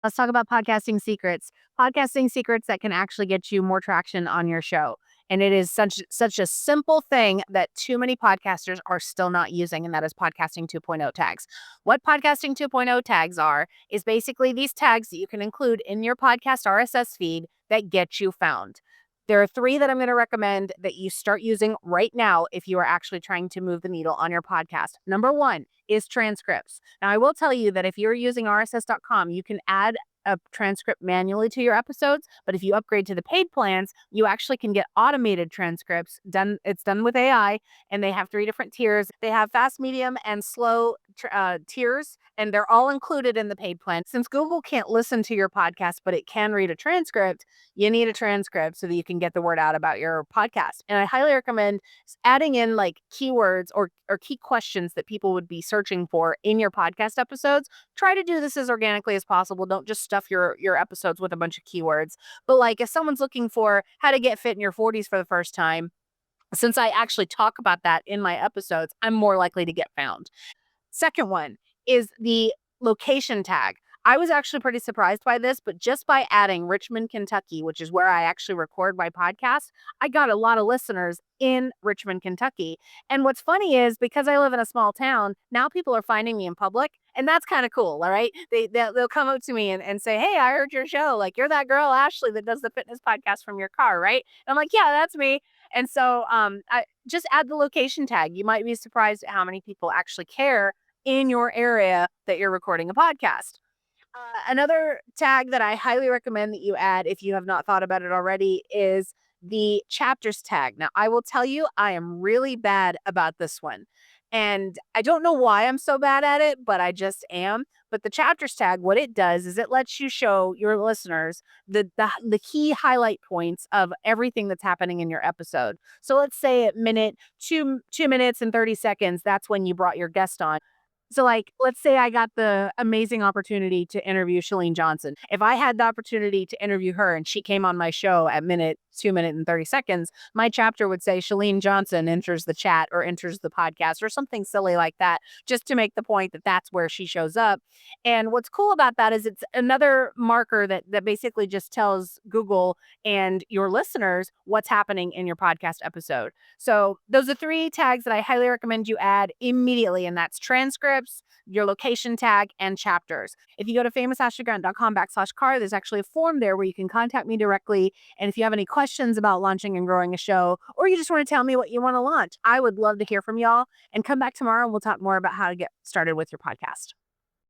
Let's talk about podcasting secrets. Podcasting secrets that can actually get you more traction on your show. And it is such a simple thing that too many podcasters are still not using, and that is podcasting 2.0 tags. What podcasting 2.0 tags are is basically these tags that you can include in your podcast RSS feed that get you found. There are three that I'm going to recommend that you start using right now if you are actually trying to move the needle on your podcast. Number one is transcripts. Now, I will tell you that if you're using RSS.com, you can add a transcript manually to your episodes, but if you upgrade to the paid plans, you actually can get automated transcripts done. It's done with AI, and they have three different tiers. They have fast, medium, and slow tiers, and they're all included in the paid plan. Since Google can't listen to your podcast, but it can read a transcript, you need a transcript so that you can get the word out about your podcast. And I highly recommend adding in like keywords or key questions that people would be searching for in your podcast episodes. Try to do this as organically as possible. Don't just stuff your episodes with a bunch of keywords. But like if someone's looking for how to get fit in your 40s for the first time, since I actually talk about that in my episodes, I'm more likely to get found. Second one is the location tag. I was actually pretty surprised by this, but just by adding Richmond, Kentucky, which is where I actually record my podcast, I got a lot of listeners in Richmond, Kentucky. And what's funny is because I live in a small town, now people are finding me in public, and that's kind of cool. All right. They'll come up to me and say, "Hey, I heard your show. Like, you're that girl, Ashley, that does the fitness podcast from your car, right?" And I'm like, "Yeah, that's me." And so I just add the location tag. You might be surprised at how many people actually care in your area that you're recording a podcast. Another tag that I highly recommend that you add if you have not thought about it already is the chapters tag. Now, I will tell you, I am really bad about this one. And I don't know why I'm so bad at it, but I just am. But the chapters tag, what it does is it lets you show your listeners the key highlight points of everything that's happening in your episode. So let's say at minute 2 minutes and 30 seconds, that's when you brought your guest on. So, like, let's say I got the amazing opportunity to interview Chalene Johnson. If I had the opportunity to interview her and she came on my show at minute 2 minutes and 30 seconds, my chapter would say Chalene Johnson enters the chat or enters the podcast or something silly like that, just to make the point that that's where she shows up. And what's cool about that is it's another marker that basically just tells Google and your listeners what's happening in your podcast episode. So those are three tags that I highly recommend you add immediately, and that's transcripts, your location tag, and chapters. If you go to famousashleygrant.com/car, there's actually a form there where you can contact me directly. And if you have any questions about launching and growing a show, or you just want to tell me what you want to launch, I would love to hear from y'all. And come back tomorrow and we'll talk more about how to get started with your podcast.